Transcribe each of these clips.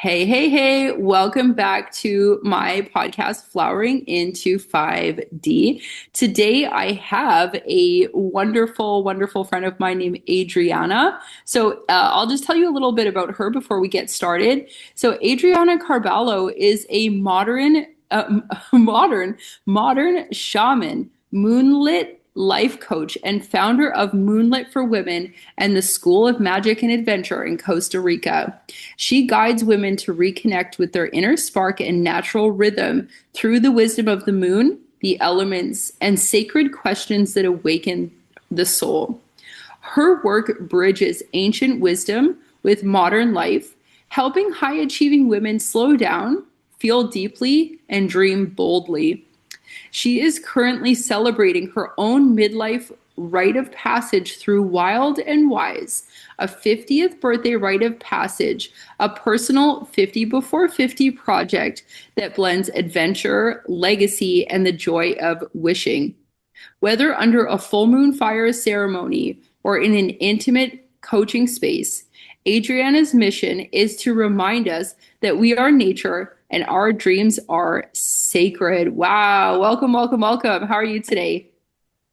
Hey, hey, hey, welcome back to my podcast, Flowering into 5D. Today, I have a wonderful, wonderful friend of mine named Adriana. I'll just tell you a little bit about her before we get started. So, Adriana Carballo is a modern shaman, moonlit life coach, and founder of Moonlit for Women and the School of Magic and Adventure in Costa Rica. She guides women to reconnect with their inner spark and natural rhythm through the wisdom of the moon, the elements, and sacred questions that awaken the soul. Her work bridges ancient wisdom with modern life, helping high achieving women slow down, feel deeply, and dream boldly. She is currently celebrating her own midlife rite of passage through Wild and Wise, a 50th birthday rite of passage, a personal 50 before 50 project that blends adventure, legacy, and the joy of wishing. Whether under a full moon fire ceremony or in an intimate coaching space, Adriana's mission is to remind us that we are nature and our dreams are sacred. Wow. Welcome, welcome, welcome. How are you today?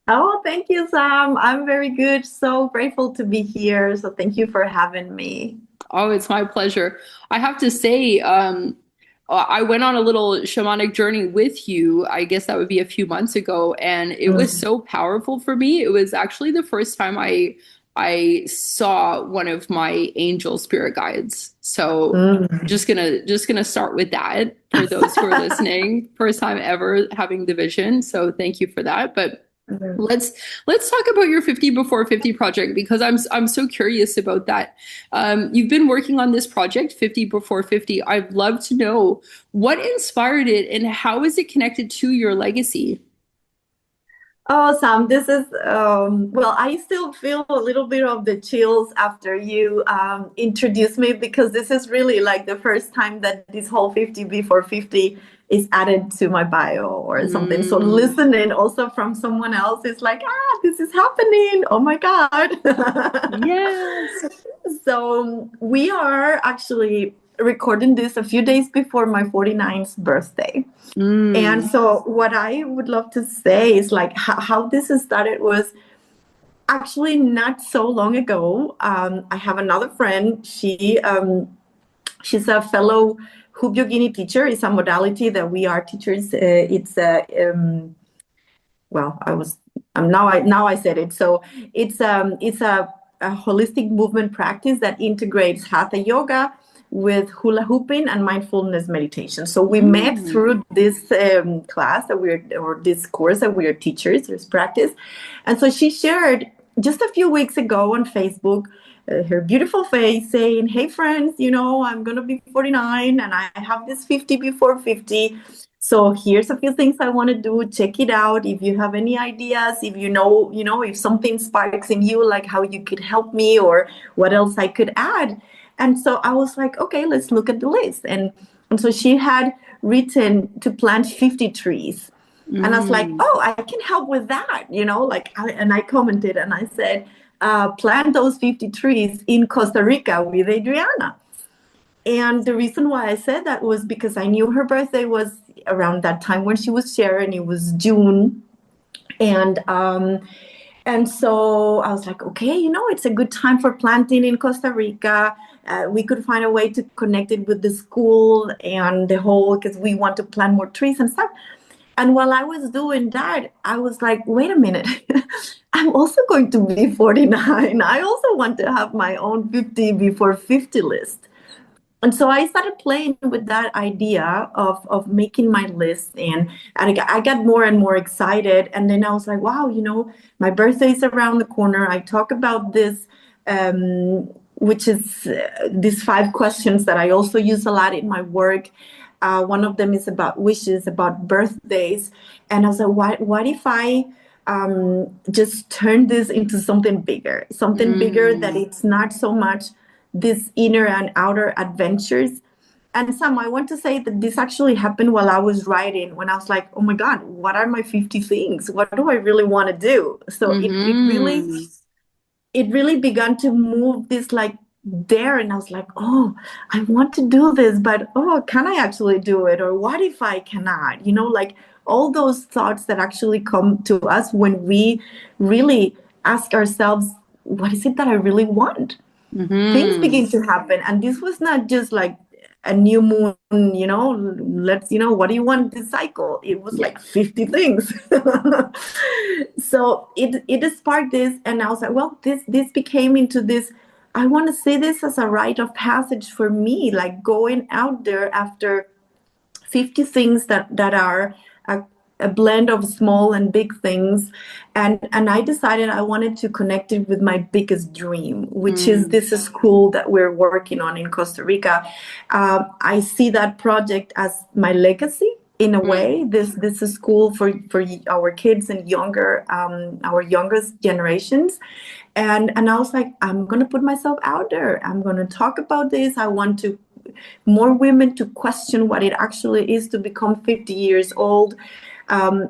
Oh, thank you, Sam. I'm very good. So grateful to be here. So thank you for having me. Oh, it's my pleasure. I have to say, I went on a little shamanic journey with you. I guess that would be a few months ago, and it was Mm. so powerful for me. It was actually the first time I saw one of my angel spirit guides. So Mm. just gonna start with that for those who are listening. First time ever having the vision. So thank you for that. But Let's let's talk about your 50 before 50 project because I'm so curious about that. You've been working on this project 50 before 50. I'd love to know what inspired it and how is it connected to your legacy? Oh, Sam, this is, well, I still feel a little bit of the chills after you introduced me because this is really like the first time that this whole 50 before 50 is added to my bio or something. So Mm, listening also from someone else is like, this is happening. Oh my God. yes. So we are actually recording this a few days before my 49th birthday. And Mm, so what I would love to say is like how this has started was actually not so long ago. I have another friend. She's a fellow hoop yogini teacher. It's a modality that we are teachers. It's a well, now I said it. So it's a holistic movement practice that integrates hatha yoga with hula hooping and mindfulness meditation. So we met mm. through this class that we're or this course that we are teachers, this practice, and so she shared just a few weeks ago on Facebook her beautiful face saying, "Hey friends, I'm gonna be 49 and I have this 50 before 50. So here's a few things I want to do. Check it out. If you have any ideas, if if something sparks in you, like how you could help me or what else I could add." And so I was like, okay, let's look at the list. And so she had written to plant 50 trees. And I was like, Mm. oh, I can help with that, and I commented and I said, plant those 50 trees in Costa Rica with Adriana. And the reason why I said that was because I knew her birthday was around that time when she was sharing. It was June, and so I was like, okay, it's a good time for planting in Costa Rica. We could find a way to connect it with the school and the whole because we want to plant more trees and stuff. And while I was doing that, I was like, wait a minute, I'm also going to be 49. I also want to have my own 50 before 50 list. And so I started playing with that idea of making my list, and I got more and more excited. And then I was like, wow, my birthday is around the corner. I talk about this, which is these 5 questions that I also use a lot in my work. One of them is about wishes, about birthdays. And I was like, what if I just turn this into something bigger that Mm. it's not so much this inner and outer adventures. And Sam, I want to say that this actually happened while I was writing, when I was like, oh my God, what are my 50 things? What do I really want to do? So it Mm-hmm. really began to move this like there, and I was like, oh, I want to do this, but oh, can I actually do it? Or what if I cannot? Like all those thoughts that actually come to us when we really ask ourselves, what is it that I really want? Things Mm-hmm. begin to happen. And this was not just like a new moon, what do you want this cycle? It was Yeah. like 50 things. So it sparked this, and I was like, well, this became into this. I want to say this as a rite of passage for me, like going out there after 50 things that are a blend of small and big things, and I decided I wanted to connect it with my biggest dream, which is Mm. this school that we're working on in Costa Rica. I see that project as my legacy in a Mm. way. This is school for our kids and our youngest generations. And I was like, I'm gonna put myself out there. I'm gonna talk about this. I want to more women to question what it actually is to become 50 years old. Um,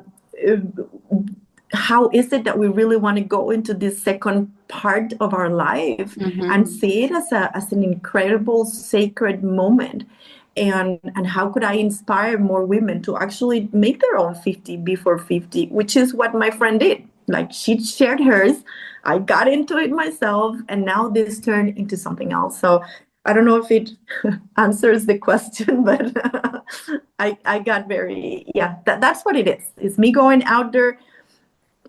how is it that we really want to go into this second part of our life and Mm-hmm. see it as an incredible sacred moment? And how could I inspire more women to actually make their own 50 before 50, which is what my friend did. Like she shared hers, I got into it myself, and now this turned into something else. So I don't know if it answers the question, but I got very, yeah, that's what it is. It's me going out there,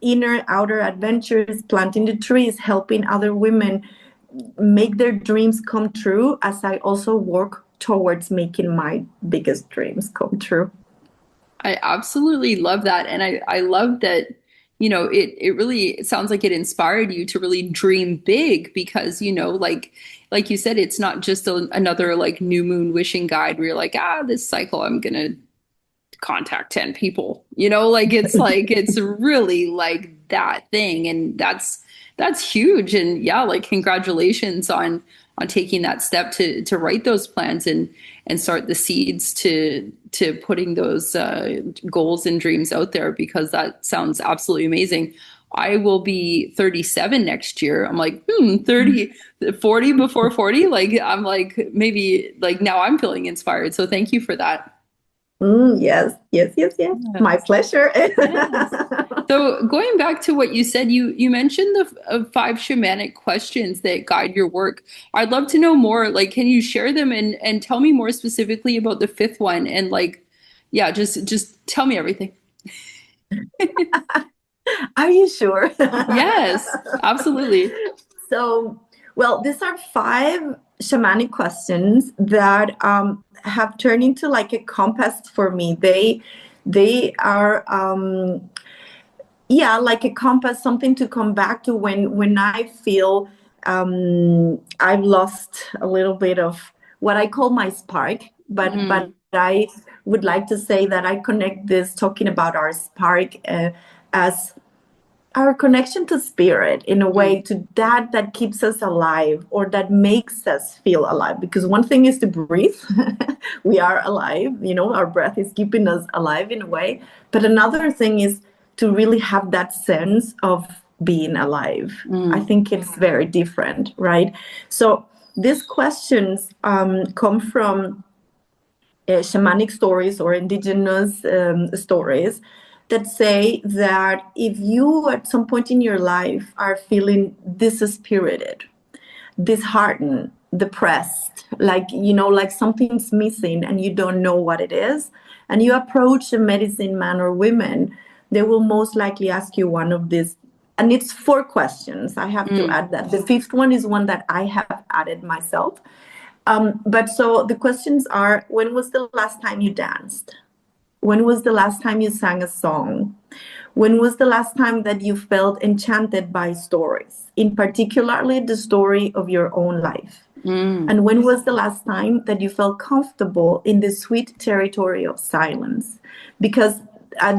inner, outer adventures, planting the trees, helping other women make their dreams come true as I also work towards making my biggest dreams come true. I absolutely love that. And I love that, it really it sounds like it inspired you to really dream big because, like you said, it's not just another like new moon wishing guide where you're like, this cycle, I'm gonna contact 10 people, like it's really like that thing. And that's huge. And yeah, like congratulations on taking that step to write those plans and start the seeds to putting those goals and dreams out there because that sounds absolutely amazing. I will be 37 next year. I'm like, 30, 40 before 40. Like, I'm like, maybe like now I'm feeling inspired. So thank you for that. Yes, yes, yes, yes. My Yes. pleasure. Yes. So going back to what you said, you mentioned the five shamanic questions that guide your work. I'd love to know more. Like, can you share them and tell me more specifically about the fifth one? And like, yeah, just tell me everything. Are you sure? Yes, absolutely. So, well, these are five shamanic questions that have turned into like a compass for me. They are yeah, like a compass, something to come back to when I feel I've lost a little bit of what I call my spark. But Mm, I would like to say that I connect this talking about our spark as our connection to spirit in a way mm, to that keeps us alive or that makes us feel alive, because one thing is to breathe. We are alive, our breath is keeping us alive in a way, but another thing is to really have that sense of being alive. I mm, think it's very different, right? So these questions come from shamanic stories or indigenous stories that say that if you at some point in your life are feeling dispirited, disheartened, depressed, like something's missing and you don't know what it is, and you approach a medicine man or women, they will most likely ask you one of these. And it's four questions. I have to mm, add that. The fifth one is one that I have added myself. But so the questions are: when was the last time you danced? When was the last time you sang a song? When was the last time that you felt enchanted by stories, in particularly the story of your own life? mm, And when was the last time that you felt comfortable in the sweet territory of silence? Because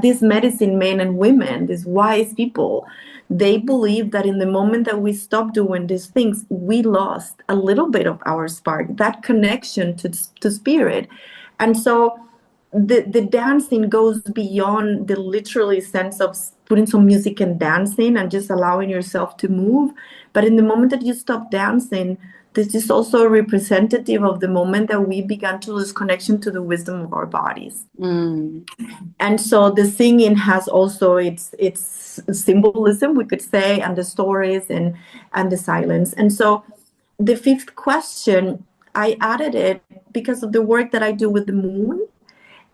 these medicine men and women, these wise people, they believe that in the moment that we stop doing these things, we lost a little bit of our spark, that connection to spirit. And so the dancing goes beyond the literally sense of putting some music and dancing and just allowing yourself to move. But in the moment that you stop dancing, this is also representative of the moment that we began to lose connection to the wisdom of our bodies. Mm. And so the singing has also its symbolism, we could say, and the stories and the silence. And so the fifth question, I added it because of the work that I do with the moon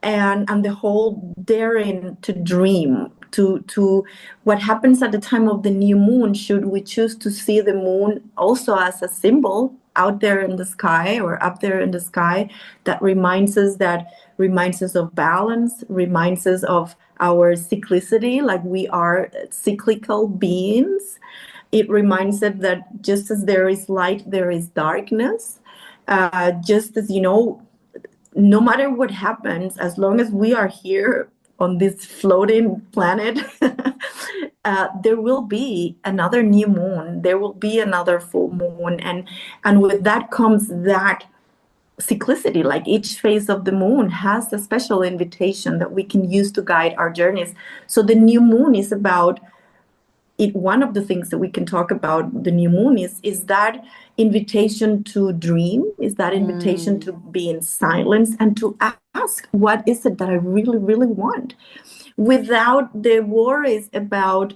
and the whole daring to dream, to what happens at the time of the new moon. Should we choose to see the moon also as a symbol out there in the sky or up there in the sky that reminds us of balance, reminds us of our cyclicity, like we are cyclical beings. It reminds us that just as there is light, there is darkness. Just as, no matter what happens, as long as we are here on this floating planet, there will be another new moon. There will be another full moon. And with that comes that cyclicity. Like each phase of the moon has a special invitation that we can use to guide our journeys. So the new moon is about it. One of the things that we can talk about the new moon is that invitation to dream, is that invitation to be in silence and to ask, what is it that I really, really want? Without the worries about,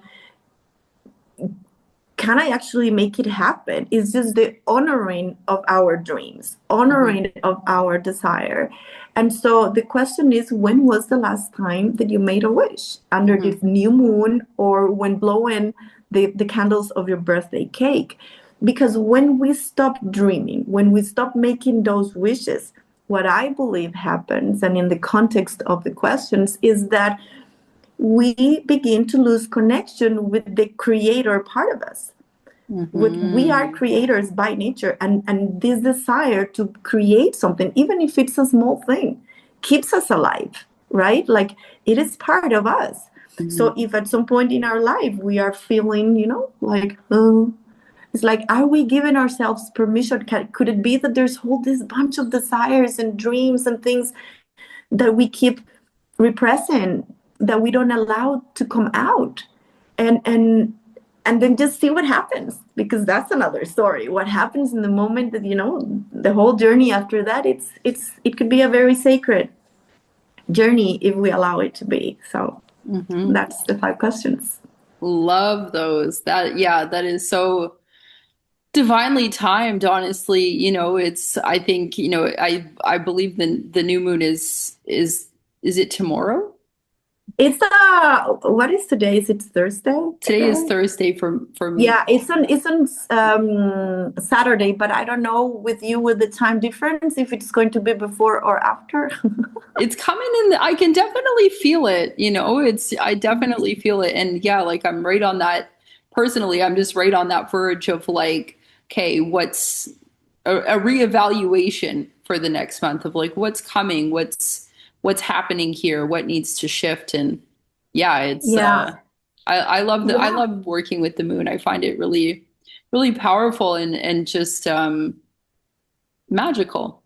can I actually make it happen? It's just the honoring of our dreams, honoring of our desire. And so the question is, when was the last time that you made a wish under this new moon or when blowing the candles of your birthday cake? Because when we stop dreaming, when we stop making those wishes, what I believe happens, and in the context of the questions, is that we begin to lose connection with the creator part of us. We are creators by nature, and this desire to create something, even if it's a small thing, keeps us alive, right? Like it is part of us. So if at some point in our life we are feeling, like, oh, it's like, are we giving ourselves permission? Could it be that there's this bunch of desires and dreams and things that we keep repressing, that we don't allow to come out? And then just see what happens, because that's another story. What happens in the moment that, the whole journey after that, it could be a very sacred journey if we allow it to be. So that's the 5 questions. Love those. That is so divinely timed, honestly. I think, I believe the new moon is it tomorrow? It's what is today? Is it Thursday? Today is Thursday for me. Yeah, it's on Saturday, but I don't know with the time difference if it's going to be before or after. It's coming in. I can definitely feel it. I definitely feel it, and yeah, like I'm right on that. Personally, I'm just right on that verge of like, okay, what's a reevaluation for the next month of like what's coming, what's happening here, what needs to shift. And yeah, it's I love I love working with the moon. I find it really, really powerful and just magical.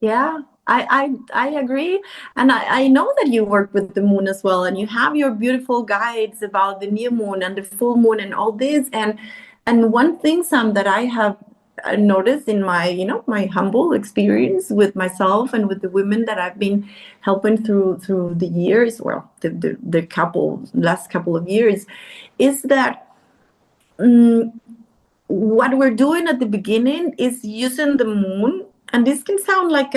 Yeah, I agree. And I know that you work with the moon as well, and you have your beautiful guides about the new moon and the full moon and all this. And one thing, Sam, that I have noticed in my, my humble experience with myself and with the women that I've been helping through the years, well, the last couple of years, is that what we're doing at the beginning is using the moon. And this can sound like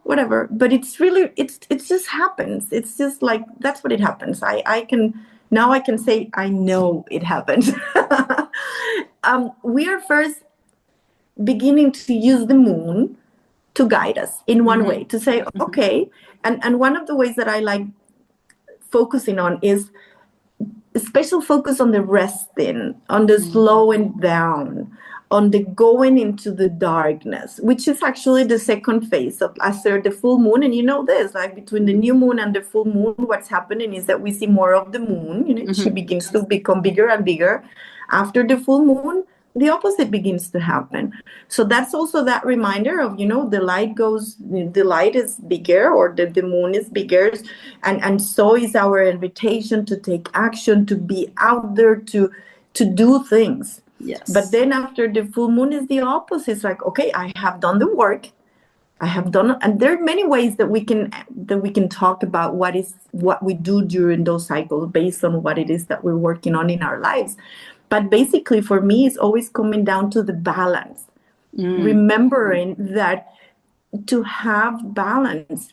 whatever, but it's really, it just happens. It's just like, that's what it happens. I can say, I know it happened. We are first beginning to use the moon to guide us in one way, to say, okay. And one of the ways that I like focusing on is a special focus on the resting, on the slowing down, on the going into the darkness, which is actually the second phase of after the full moon. And this, like between the new moon and the full moon, what's happening is that we see more of the moon. She begins to become bigger and bigger. After the full moon, the opposite begins to happen. So that's also that reminder of, the light is bigger, or the moon is bigger, and so is our invitation to take action, to be out there, to do things. But Yes. then after the full moon is the opposite. It's like, okay, I have done the work. I have done, and there are many ways that we can talk about what we do during those cycles based on what it is that we're working on in our lives. But basically, for me, it's always coming down to the balance. Remembering that to have balance,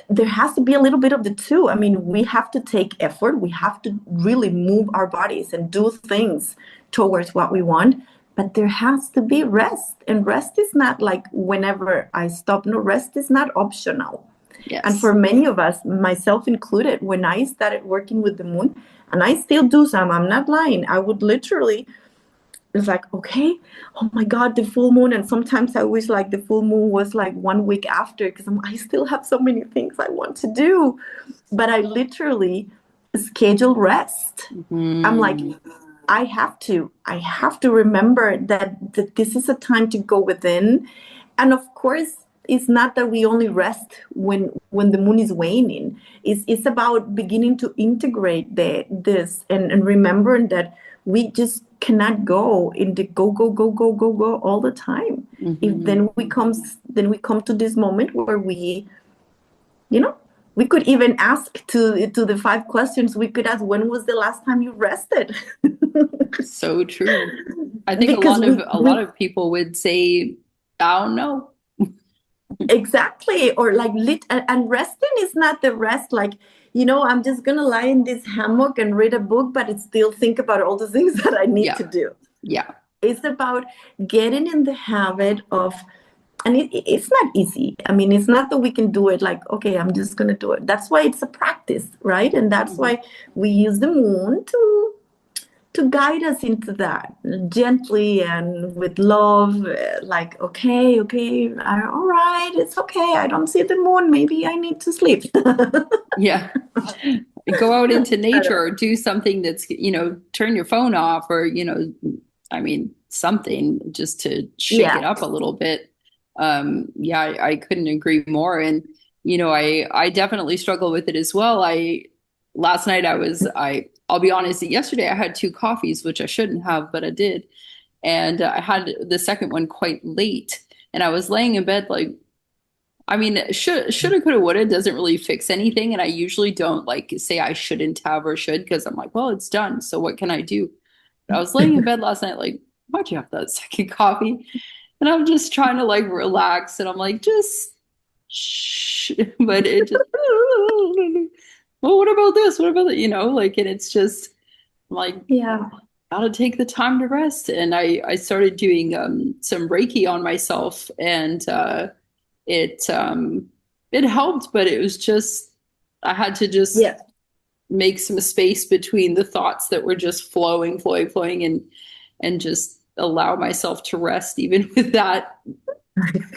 there has to be a little bit of the two. I mean, we have to take effort. We have to really move our bodies and do things towards what we want. But there has to be rest. And rest is not like whenever I stop. No, rest is not optional. And Yes. for many of us, myself included, when I started working with the moon, and I still do some, I'm not lying, I would literally, it's like, okay, oh my God, the full moon. And sometimes I wish like the full moon was like 1 week after, because I still have so many things I want to do. But I literally schedule rest. I'm like, Mm. I have to remember that this is a time to go within. And of course, it's not that we only rest when the moon is waning. It's about beginning to integrate this, and remembering that we just cannot go in the go go go go go go all the time. If Hmm. then we come to this moment where we could even ask to the 5 questions. We could ask, when was the last time you rested? So true. I think a Because lot of we a lot of people would say, "I don't know." exactly, or like and resting is not the rest like, I'm just gonna lie in this hammock and read a book, but it still think about all the things that I need Yeah. to do. Yeah. It's about getting in the habit of, and it's not easy. I mean, it's not that we can do it like, okay, I'm just going to do it. That's why it's a practice, right? And that's Mhm. why we use the moon to guide us into that gently and with love. Like, okay, all right, it's okay. I don't see the moon. Maybe I need to sleep. Yeah. Go out into nature or do something that's, turn your phone off or, I mean, something just to shake it Yeah. up a little bit. Yeah, I couldn't agree more. And, I definitely struggle with it as well. Last night I'll be honest, yesterday I had 2 coffees, which I shouldn't have, but I did. And I had the second one quite late. And I was laying in bed like, I mean, shoulda, coulda, woulda doesn't really fix anything. And I usually don't like say I shouldn't have or should because I'm like, well, it's done. So what can I do? But I was laying in bed last night, like, why'd you have that second coffee? And I'm just trying to like relax. And I'm like, just shh. But it just, well, what about this? What about that? Like, and it's just like, Yeah. gotta take the time to rest. And I started doing some Reiki on myself and it it helped, but it was just I had to just Yeah. make some space between the thoughts that were just flowing, and just allow myself to rest, even with that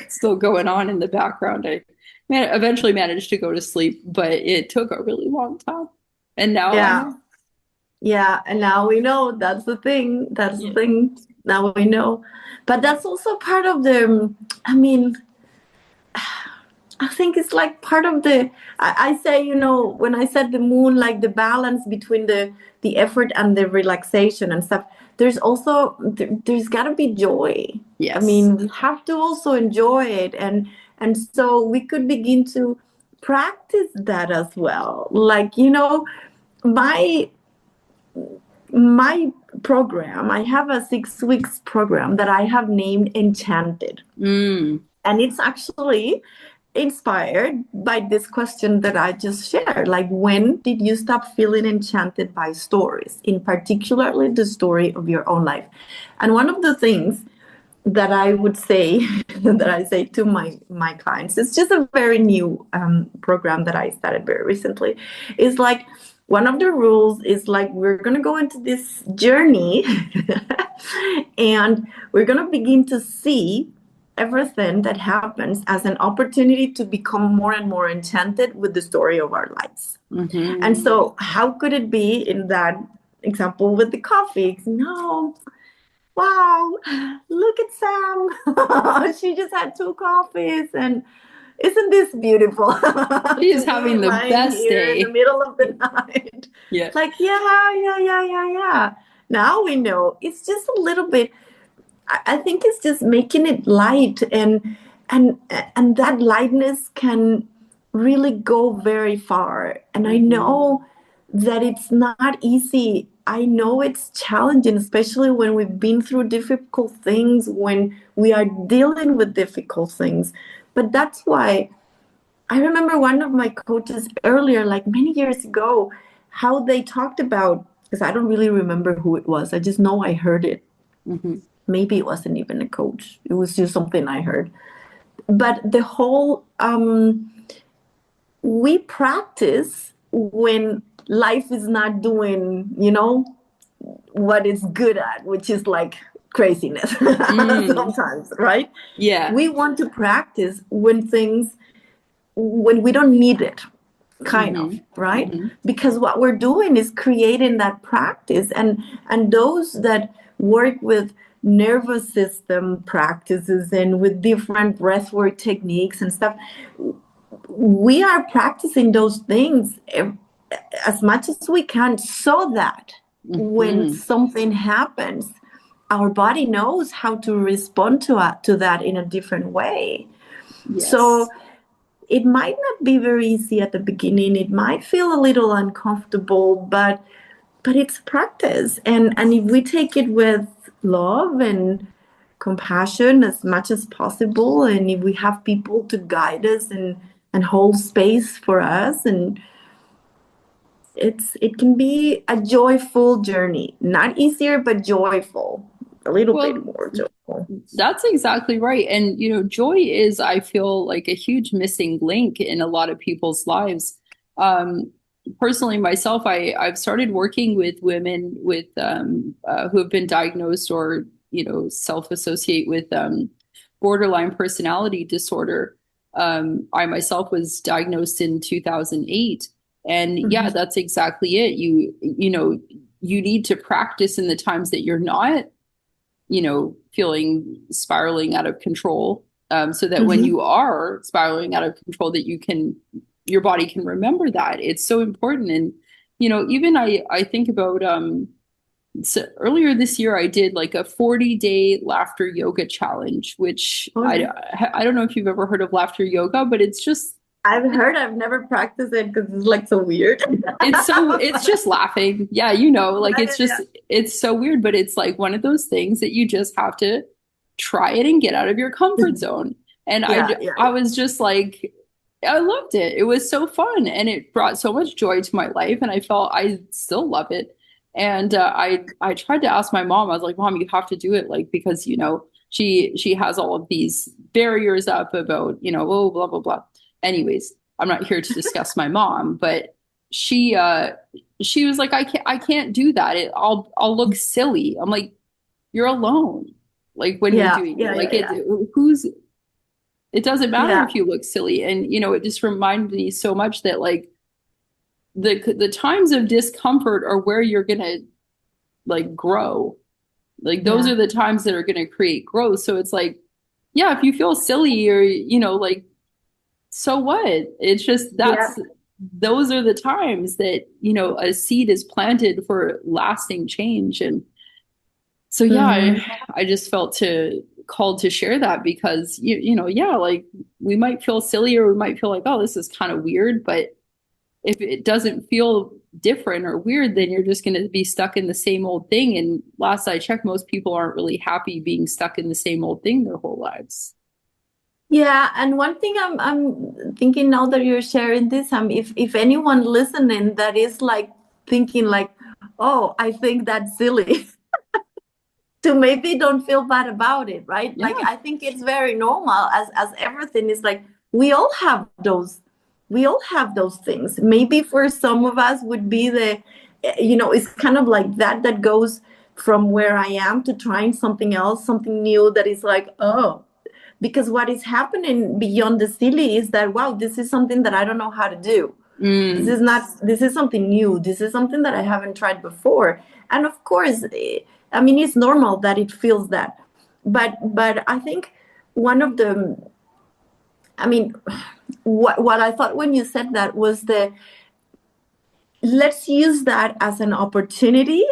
still going on in the background. Eventually managed to go to sleep, but it took a really long time. And now I Yeah. know. Yeah, and now we know. That's the thing. That's the Yeah. thing. Now we know. But that's also part of the, I mean, I think it's like part of the, I say, when I said the moon, like the balance between the effort and the relaxation and stuff, there's also, there's got to be joy. I Yes. mean, we have to also enjoy it. And so we could begin to practice that as well. Like, my my program, I have a 6 weeks program that I have named Enchanted. Mm. And it's actually inspired by this question that I just shared. Like, when did you stop feeling enchanted by stories, in particularly the story of your own life? And one of the things that I would say, that I say to my clients, it's just a very new program that I started very recently, is like, one of the rules is like, we're going to go into this journey and we're going to begin to see everything that happens as an opportunity to become more and more enchanted with the story of our lives. And Hmm. so how could it be in that example with the coffee? No, wow, look at Sam. She just had 2 coffees, and isn't this beautiful She to is be having the lying best here in the day. middle of the night? Yeah. Like, yeah, yeah, yeah, yeah, yeah. Now we know. It's just a little bit. I think it's just making it light, and and that lightness can really go very far. And I Hmm. know that it's not easy. I know it's challenging, especially when we've been through difficult things, when we are dealing with difficult things. But that's why I remember one of my coaches earlier, like many years ago, how they talked about, because I don't really remember who it was. I just know I heard it. Hmm. Maybe it wasn't even a coach. It was just something I heard. But the whole we practice when life is not doing, what it's good at, which is like craziness Mm. sometimes, right? Yeah. We want to practice when we don't need it, kind of, Hmm. right? Hmm. Because what we're doing is creating that practice, and those that work with nervous system practices and with different breathwork techniques and stuff, we are practicing those things as much as we can, so that when Hmm. something happens, our body knows how to respond to that in a different way. So Yes. it might not be very easy at the beginning. It might feel a little uncomfortable, but it's practice. And if we take it with love and compassion as much as possible, and if we have people to guide us and hold space for us, and it can be a joyful journey. Not easier, but joyful. A little bit Well, more joyful. that's exactly right. And, joy is, I feel like a huge missing link in a lot of people's lives. Um, Personally, myself, I've started working with women who have been diagnosed or, self-associate with borderline personality disorder. I myself was diagnosed in 2008. And yeah, Mhm. that's exactly it. You need to practice in the times that you're not feeling spiraling out of control, so that when Mhm. you are spiraling out of control, that your body can remember that. It's so important. And, even I think about, so earlier this year, I did like a 40-day laughter yoga challenge, which Oh, yeah. I don't know if you've ever heard of laughter yoga, but it's just, I've heard. I've never practiced it because it's like so weird. it's just laughing. Yeah, like Yeah, yeah, it's so weird, but it's like one of those things that you just have to try it and get out of your comfort zone. And yeah, yeah, I was just like, I loved it. It was so fun and it brought so much joy to my life, and I felt I still love it. And I tried to ask my mom. I was like, Mom, you have to do it, like, because she has all of these barriers up about, oh, blah blah blah. Anyways, I'm not here to discuss my mom, but she uh she was like, I can't do that. I'll look silly. I'm like, you're alone. Like when you're yeah, doing it. yeah, Like yeah, yeah, it doesn't matter yeah. if you look silly. And it just reminded me so much that, like, the times of discomfort are where you're gonna, like, grow. Like those Yeah. are the times that are gonna create growth. So it's like, yeah, if you feel silly or like, so what? It's just Yeah. those are the times that, a seed is planted for lasting change. And so yeah, Hmm. I just felt to called to share that because yeah, like, we might feel silly or we might feel like, oh, this is kind of weird, but if it doesn't feel different or weird, then you're just going to be stuck in the same old thing. And last I checked, most people aren't really happy being stuck in the same old thing their whole lives. Yeah, and one thing I'm thinking now that you're sharing this, if anyone listening that is like thinking like, oh, I think that's silly, to maybe don't feel bad about it, right? Like Yeah. I think it's very normal, as everything is like we all have those things. Maybe for some of us would be it's kind of like that goes from where I am to trying something else, something new that is like, oh, because what is happening beyond the silly is that, wow, this is something that I don't know how to do. Mm. This is something new. This is something that I haven't tried before. And of course, I mean, it's normal that it feels that. But I think one of the, I mean, what I thought when you said that was the, let's use that as an opportunity.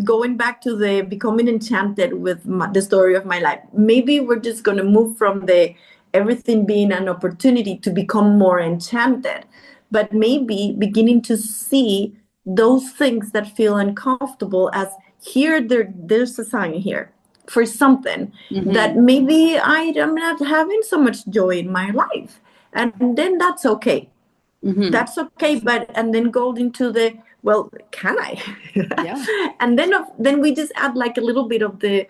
Going back to the becoming enchanted with the story of my life, maybe we're just going to move from the everything being an opportunity to become more enchanted, but maybe beginning to see those things that feel uncomfortable as here, there's a sign here for something that Mm-hmm. maybe I am not having so much joy in my life, and then that's okay. Mm-hmm. That's okay. But and then go into the, well, can I? Yeah. And then we just add like a little bit of the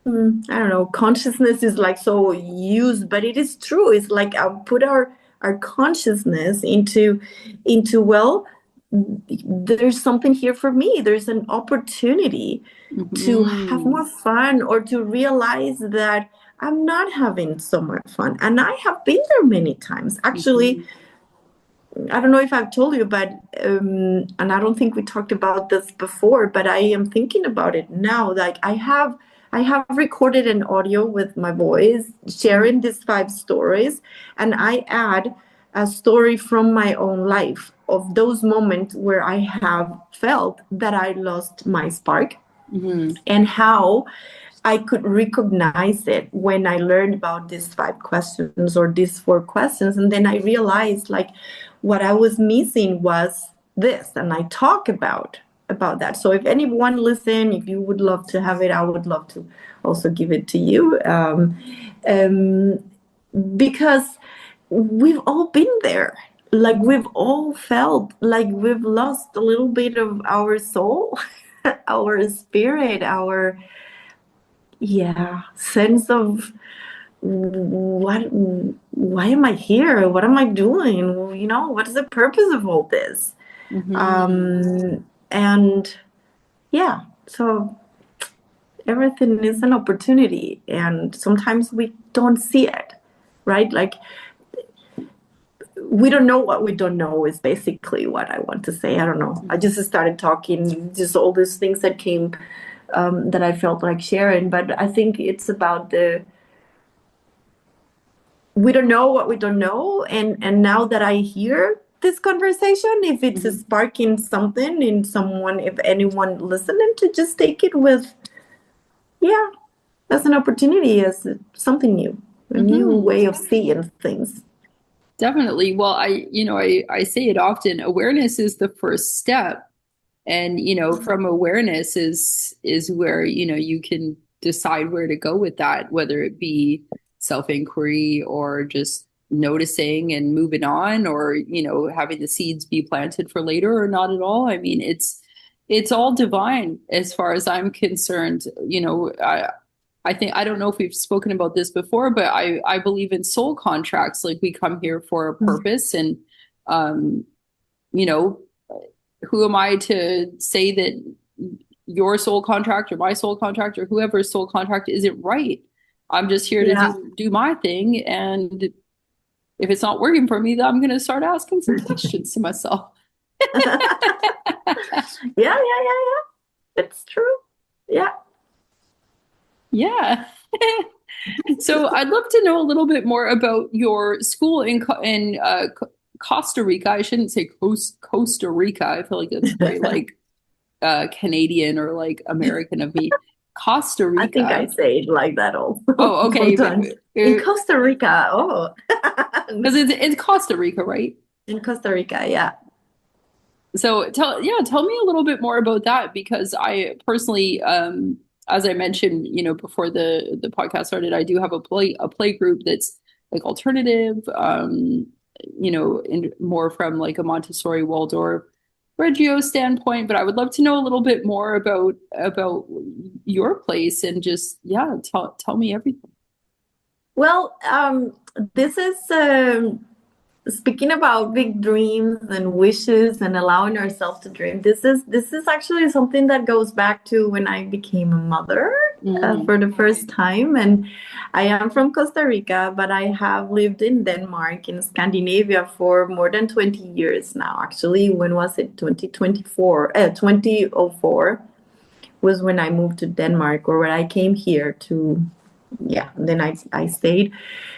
I don't know, consciousness is like so used, but it is true. It's like I put our consciousness into, well, there's something here for me. There's an opportunity to have Mm-hmm. more fun, or to realize that I'm not having so much fun. And I have been there many times. Actually, Mm-hmm. I don't know if I've told you, but and I don't think we talked about this before, but I am thinking about it now. Like I have recorded an audio with my voice sharing these 5 stories, and I add a story from my own life of those moments where I have felt that I lost my spark, Mm-hmm. and how I could recognize it when I learned about these 5 questions or these 4 questions. And then I realized like what I was missing was this. And I talk about that. So if anyone listen, if you would love to have it, I would love to also give it to you. Um, because we've all been there. Like we've all felt like we've lost a little bit of our soul, our spirit, our, yeah, sense of what, why am I here, what am I doing, what is the purpose of all this. Mm-hmm. And yeah, so everything is an opportunity, and sometimes we don't see it, right? Like we don't know what we don't know is basically what I want to say. I don't know, I just started talking, just all these things that came, that I felt like sharing. But I think it's about the, we don't know what we don't know. And now that I hear this conversation, if it's a Mm-hmm. sparking something in someone, if anyone listening, to just take it with, yeah, as an opportunity, as something new, a new Mm-hmm. way of seeing things. Definitely. Well, I say it often, awareness is the first step. And, from awareness is where, you can decide where to go with that, whether it be self-inquiry or just noticing and moving on, or, having the seeds be planted for later or not at all. I mean, it's all divine as far as I'm concerned. I think, I don't know if we've spoken about this before, but I believe in soul contracts. Like we come here for a purpose, and um, you know, who am I to say that your soul contract or my soul contract or whoever's soul contract isn't right? I'm just here to Yeah. do my thing, and if it's not working for me, then I'm going to start asking some questions to myself. Yeah, yeah, yeah, yeah. It's true. Yeah. Yeah. So I'd love to know a little bit more about your school in Costa Rica. I shouldn't say Costa Rica. I feel like it's very like Canadian or like American of me. Costa I think I Rica. say it like that also Oh, okay. sometimes. In Costa Rica, oh. Because it's Costa Rica, right? In Costa Rica, yeah. So tell me a little bit more about that, because I personally, as I mentioned, before the podcast started, I do have a play group that's like alternative, and more from like a Montessori Waldorf Reggio standpoint. But I would love to know a little bit more about your place, and just, yeah, tell me everything. Well, this is speaking about big dreams and wishes and allowing ourselves to dream, this is actually something that goes back to when I became a mother Mm, for the first time. And I am from Costa Rica, but I have lived in Denmark, in Scandinavia, for more than 20 years now. Actually, when was it? 2004 was when I moved to Denmark, or when I came here to, yeah, then I stayed.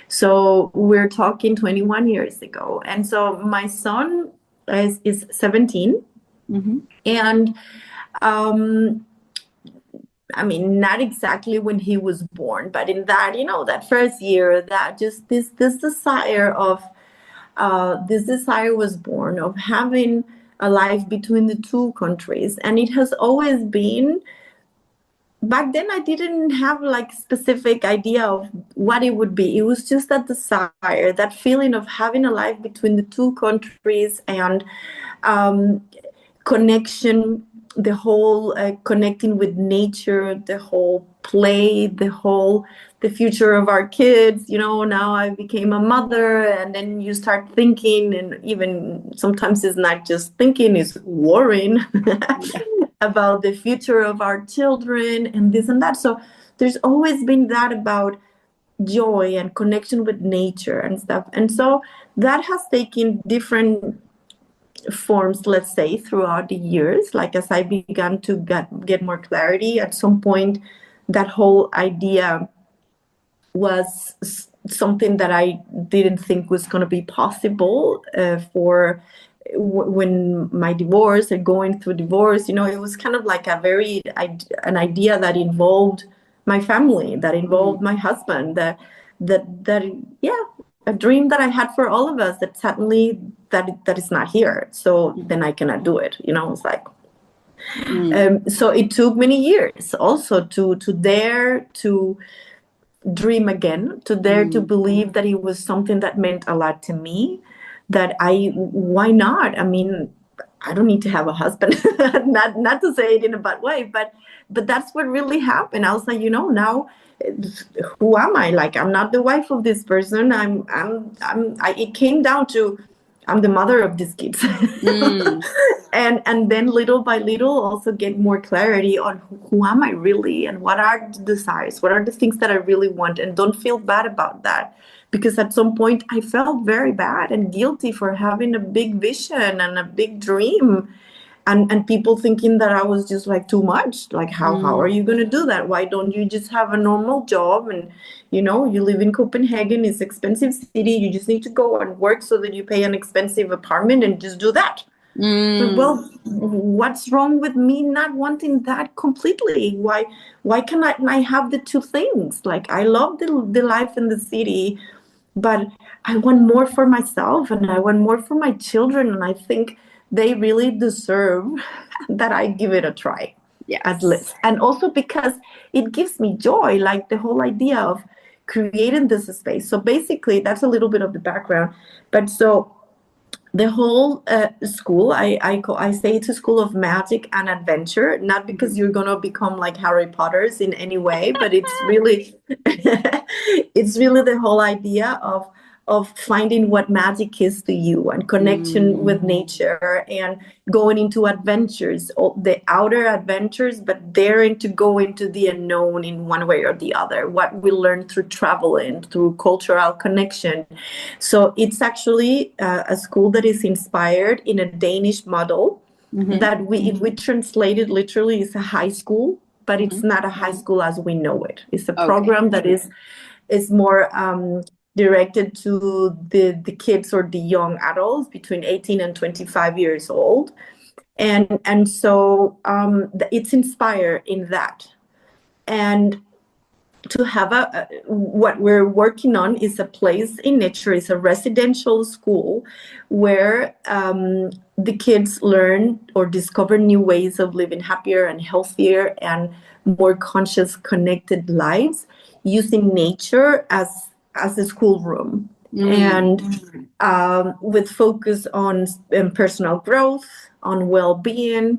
So we're talking 21 years ago. And so my son is 17. mhm. And um, I mean, not exactly when he was born, but in that, that first year, that just this desire of this desire was born of having a life between the two countries. And it has always been, back then I didn't have like specific idea of what it would be. It was just that desire, that feeling of having a life between the two countries, and um, connection, the whole connecting with nature, the whole play, the future of our kids. Now I became a mother, and then you start thinking, and even sometimes it's not just thinking, it's worrying Yeah. about the future of our children and this and that. So there's always been that about joy and connection with nature and stuff. And so that has taken different forms, let's say, throughout the years. Like, as I began to get more clarity, at some point that whole idea was something that I didn't think was going to be possible for when my divorce and going through divorce. It was kind of like an idea that involved my family, that involved Mm, my husband, that yeah, a dream that I had for all of us, that suddenly that is not here. So then I cannot do it. It's like, mm, so it took many years also to dare to dream again, to dare to mm. believe that it was something that meant a lot to me, that why not? I mean, I don't need to have a husband. Not to say it in a bad way, but that's what really happened. I was like, now, who am I? Like, I'm not the wife of this person. It came down to, I'm the mother of these kids. Mm. And then little by little also get more clarity on who am I really, and what are the desires, what are the things that I really want, and don't feel bad about that. Because at some point I felt very bad and guilty for having a big vision and a big dream, and people thinking that I was just like too much. Like, how are Mm. you going to do that? Why don't you just have a normal job? And you live in Copenhagen, it's expensive city, you just need to go and work so that you pay an expensive apartment and just do that. So, Mm. well, what's wrong with me not wanting that completely? Why cannot I have the two things? Like, I love the life in the city, but I want more for myself, and I want more for my children, and I think they really deserve that I give it a try, at Yes. least. And also because it gives me joy, like the whole idea of creating this space. So basically, that's a little bit of the background. But so the whole school, I say it's a school of magic and adventure, not because Mhm. you're gonna become like Harry Potters in any way, but it's really it's really the whole idea of finding what magic is to you, and connection Mm. with nature, and going into adventures, the outer adventures, but daring to go into the unknown in one way or the other, what we learn through traveling, through cultural connection. So it's actually a school that is inspired in a Danish model, Mhm. that if we translate it literally, is a high school, but it's Mhm. not a high school as we know it. It's a Okay. program that is more directed to the kids, or the young adults between 18 and 25 years old. And so it's inspired in that. And to have what we're working on is a place in nature, is a residential school where the kids learn or discover new ways of living happier and healthier and more conscious, connected lives, using nature as a schoolroom, Mm. and with focus on personal growth, on well-being.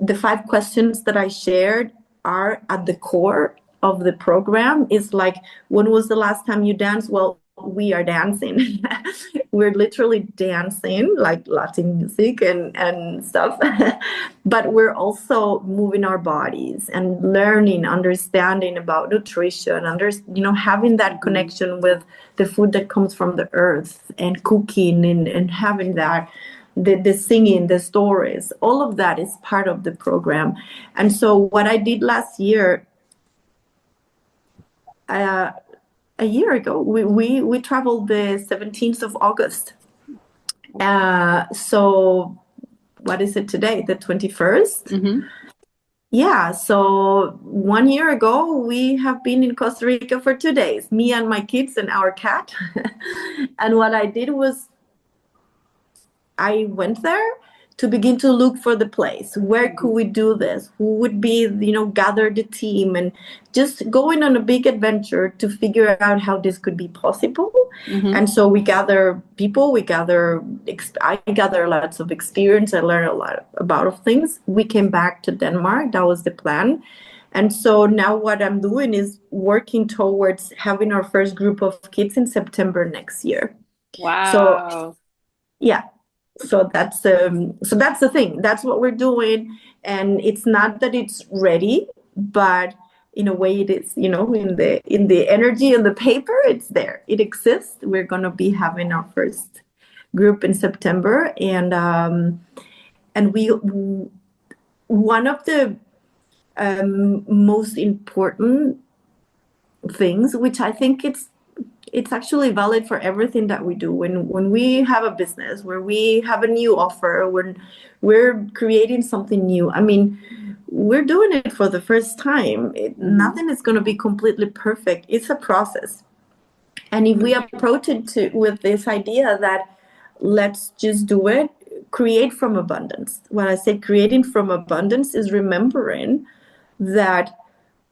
The 5 questions that I shared are at the core of the program. Is like, when was the last time you danced? Well, we are dancing. We're literally dancing like Latin music and stuff. But we're also moving our bodies and learning, understanding about nutrition, having that connection with the food that comes from the earth, and cooking, and having that, the singing, the stories, all of that is part of the program. And so what I did last year, a year ago, we traveled the 17th of August. So what is it today? The 21st? Mm-hmm. Yeah, so 1 year ago, we have been in Costa Rica for 2 days, me and my kids and our cat. And what I did was I went there to begin to look for the place. Where could we do this? Who would be, gather the team, and just going on a big adventure to figure out how this could be possible. Mm-hmm. And so we gather people, I gather lots of experience. I learned a lot about things. We came back to Denmark. That was the plan. And so now what I'm doing is working towards having our first group of kids in September next year. Wow. So, yeah. So that's the thing. That's what we're doing. And it's not that it's ready, but in a way it is, in the energy and the paper, it's there. It exists. We're going to be having our first group in September. And we, one of the most important things, which I think it's actually valid for everything that we do. When we have a business, where we have a new offer, when we're creating something new, I mean, we're doing it for the first time. Nothing is going to be completely perfect. It's a process. And if we approach it with this idea that let's just do it, create from abundance. When I say creating from abundance, is remembering that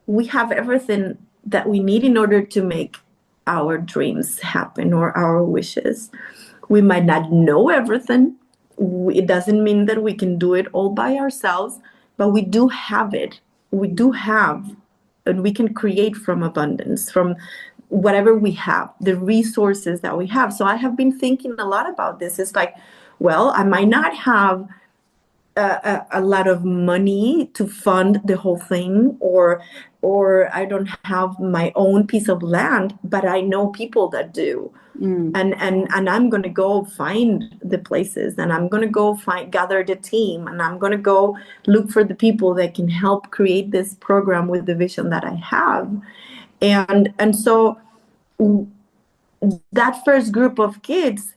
we have everything that we need in order to make our dreams happen, or our wishes. We might not know everything. It doesn't mean that we can do it all by ourselves, but we do have it. We do have, and we can create from abundance, from whatever we have, the resources that we have. So I have been thinking a lot about this. It's like, well, I might not have a lot of money to fund the whole thing, or I don't have my own piece of land, but I know people that do. And I'm going to go find the places, and I'm going to go gather the team, and I'm going to go look for the people that can help create this program with the vision that I have. And so that first group of kids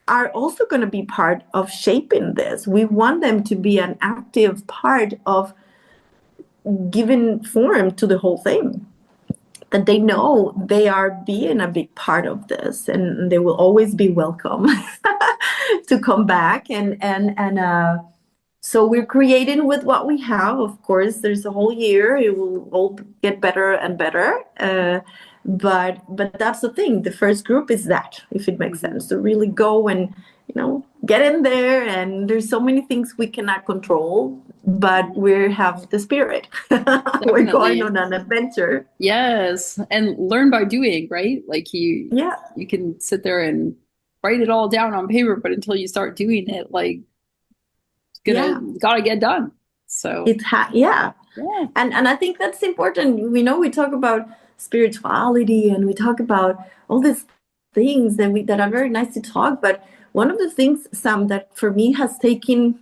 are also going to be part of shaping this. We want them to be an active part of giving form to the whole thing, that they know they are being a big part of this, and they will always be welcome to come back. So we're creating with what we have. Of course, there's a whole year. It will all get better and better. But that's the thing. The first group is that, if it makes sense, to really go and get in there. And there's so many things we cannot control, but we have the spirit. We're going on an adventure. Yes, and learn by doing, right? Like you can sit there and write it all down on paper, but until you start doing it, like gotta get done. So and I think that's important. We talk about spirituality, and we talk about all these things that are very nice to talk, but one of the things, Sam, that for me has taken,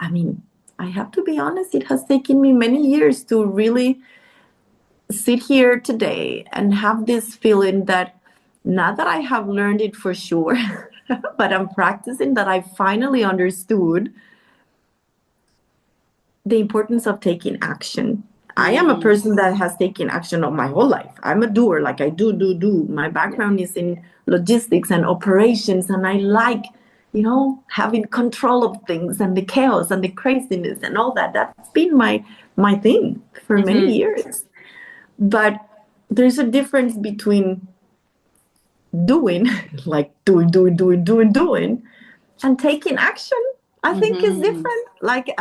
I have to be honest, it has taken me many years to really sit here today and have this feeling that, not that I have learned it for sure, but I'm practicing, that I finally understood the importance of taking action. I am a person that has taken action of my whole life. I'm a doer, like I do. My background is in logistics and operations, and I like, having control of things, and the chaos and the craziness and all that. That's been my thing for many years. But there's a difference between doing, like doing, and taking action. I think is different. Like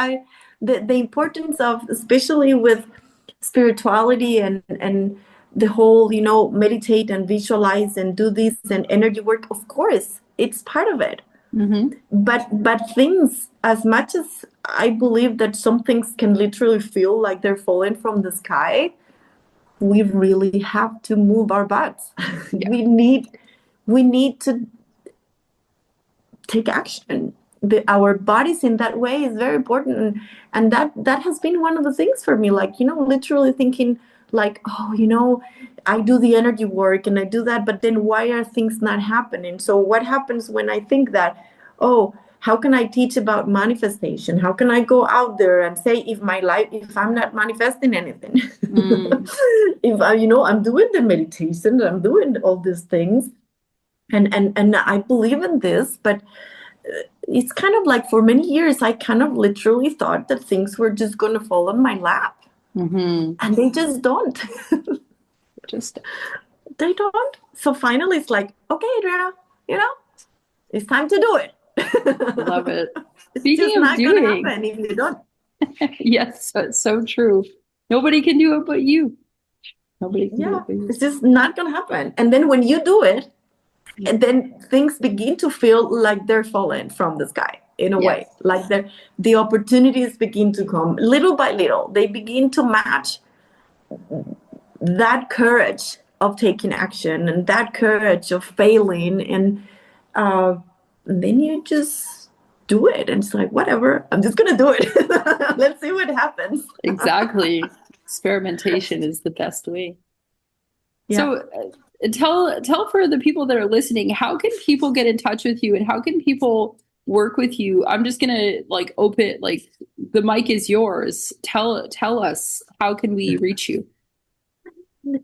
the importance of, especially with spirituality and the whole, meditate and visualize and do this and energy work, of course, it's part of it. Mm-hmm. But things, as much as I believe that some things can literally feel like they're falling from the sky, we really have to move our butts. Yeah. We need to take action. Our bodies in that way is very important, and that has been one of the things for me, like, literally thinking like, oh, I do the energy work and I do that, but then why are things not happening? So what happens when I think that, oh, how can I teach about manifestation? How can I go out there and say, if I'm not manifesting anything, if I'm doing the meditation, I'm doing all these things, and I believe in this, but it's kind of like for many years I kind of literally thought that things were just going to fall on my lap, and they just don't. Just They don't. So finally it's like, okay, Adriana, it's time to do it. love it. It's Speaking just of not gonna doing, happen if you don't. yes, so true. Nobody can do it but you. Nobody can do Yeah, it but you. it's just not gonna happen. And then when you do it, and then things begin to feel like they're falling from the sky in a way, Yes. like the opportunities begin to come little by little. They begin to match that courage of taking action and that courage of failing, and then you just do it, and it's like, whatever, I'm just gonna do it. Let's see what happens. Exactly. Experimentation is the best way. Yeah. So tell for the people that are listening, how can people get in touch with you and how can people work with you? I'm just gonna like open like the mic is yours. Tell us, how can we reach you?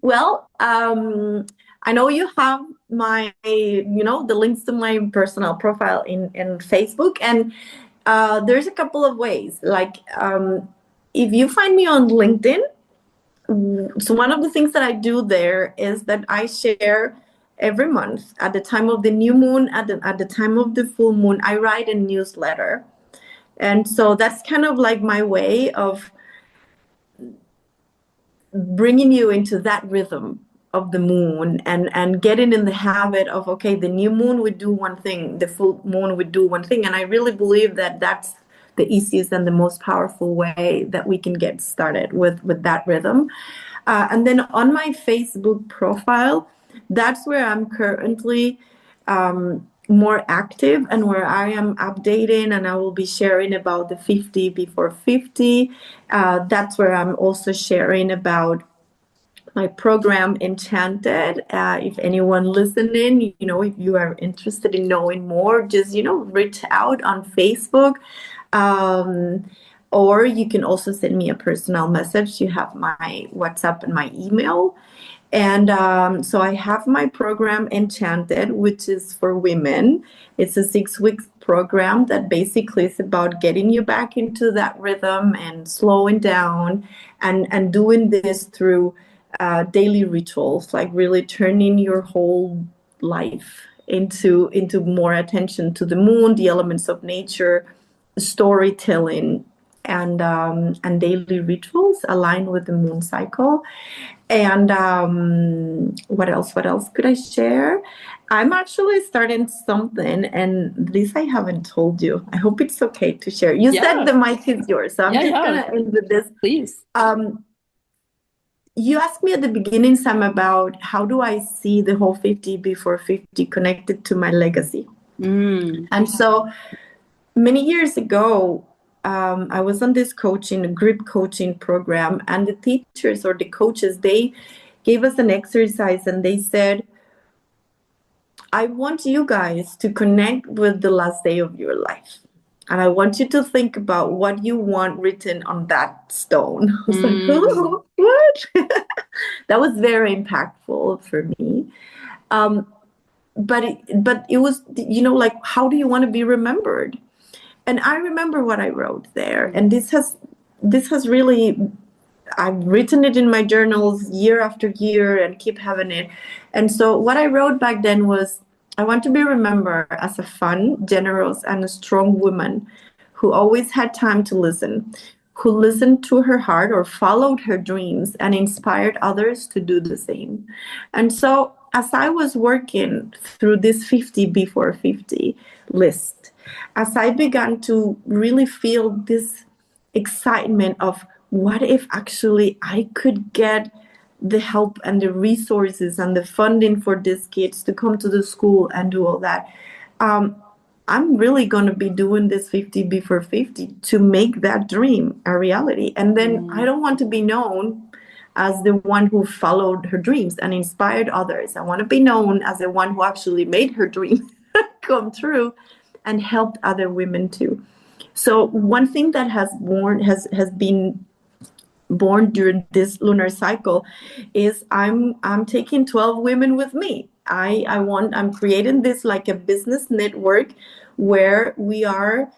Well, I know you have the links to my personal profile in Facebook, and there's a couple of ways. Like, if you find me on LinkedIn, so one of the things that I do there is that I share every month at the time of the new moon, at the time of the full moon, I write a newsletter. And so that's kind of like my way of bringing you into that rhythm of the moon, and getting in the habit of, okay, the new moon would do one thing, the full moon would do one thing. And I really believe that that's the easiest and the most powerful way that we can get started with that rhythm. And then on my Facebook profile, that's where I'm currently more active, and where I am updating, and I will be sharing about the 50 before 50. That's where I'm also sharing about my program Enchanted. If anyone listening, if you are interested in knowing more, just reach out on Facebook, or you can also send me a personal message. You have my WhatsApp and my email. And so I have my program Enchanted, which is for women. It's a 6-week program that basically is about getting you back into that rhythm and slowing down, and doing this through daily rituals, like really turning your whole life into more attention to the moon, the elements of nature, storytelling, and daily rituals aligned with the moon cycle. And what else could I share? I'm actually starting something, and this I haven't told you. I hope it's okay to share. You said Yeah. the mic is yours, so I'm just Yeah. gonna end with this. Please. You asked me at the beginning, Sam, about how do I see the whole 50 before 50 connected to my legacy. And so many years ago, I was on this group coaching program, and the teachers or the coaches, they gave us an exercise, and they said, I want you guys to connect with the last day of your life. And I want you to think about what you want written on that stone. I was like, oh, what? That was very impactful for me. But it was, like, how do you want to be remembered? And I remember what I wrote there. And this has really, I've written it in my journals year after year and keep having it. And so what I wrote back then was, I want to be remembered as a fun, generous, and a strong woman who always had time to listen, who listened to her heart or followed her dreams and inspired others to do the same. And so, as I was working through this 50 before 50 list, as I began to really feel this excitement of what if actually I could get the help and the resources and the funding for these kids to come to the school and do all that. I'm really going to be doing this 50 before 50 to make that dream a reality. And then I don't want to be known as the one who followed her dreams and inspired others. I want to be known as the one who actually made her dream come true and helped other women too. So one thing that has been born during this lunar cycle is I'm taking 12 women with me. I'm creating this like a business network where we are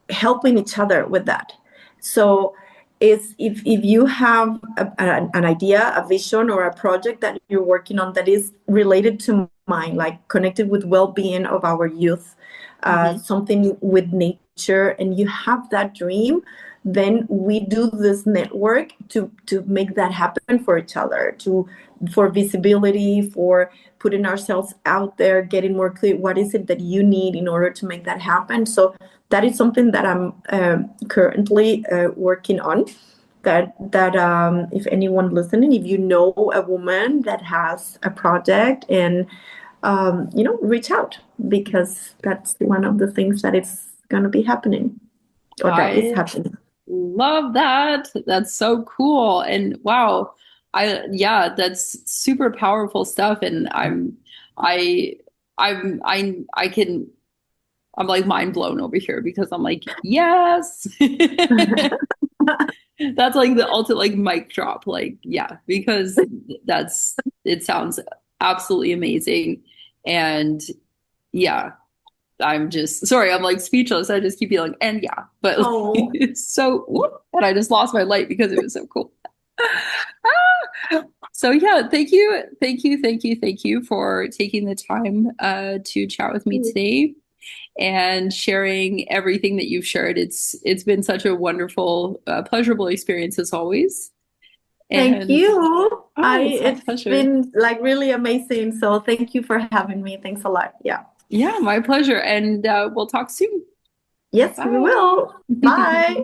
helping each other with that. So it's if you have an idea, a vision, or a project that you're working on that is related to mine, like connected with well-being of our youth, something with nature, and you have that dream, then we do this network to make that happen for each other, for visibility, for putting ourselves out there, getting more clear what is it that you need in order to make that happen. So that is something that I'm currently working on. That if anyone listening, if you know a woman that has a project, and reach out, because that's one of the things that is going to be happening, or that is I happening. love that. That's so cool. And wow, yeah, that's super powerful stuff. And I, I can, I'm like mind blown over here because I'm like, yes. That's like the ultimate like mic drop. Like, yeah, because it sounds absolutely amazing. And yeah, I'm just sorry, I'm like speechless. I just keep yelling, and yeah, but like, Oh, it's so whoop, and I just lost my light because it was so cool. So yeah, thank you for taking the time to chat with me today and sharing everything that you've shared. It's been such a wonderful, pleasurable experience as always. thank And you. oh, it's my It's pleasure. been like really amazing. So thank you for having me. Thanks a lot. Yeah. Yeah, my pleasure. And we'll talk soon. Yes, we Bye. will. Bye.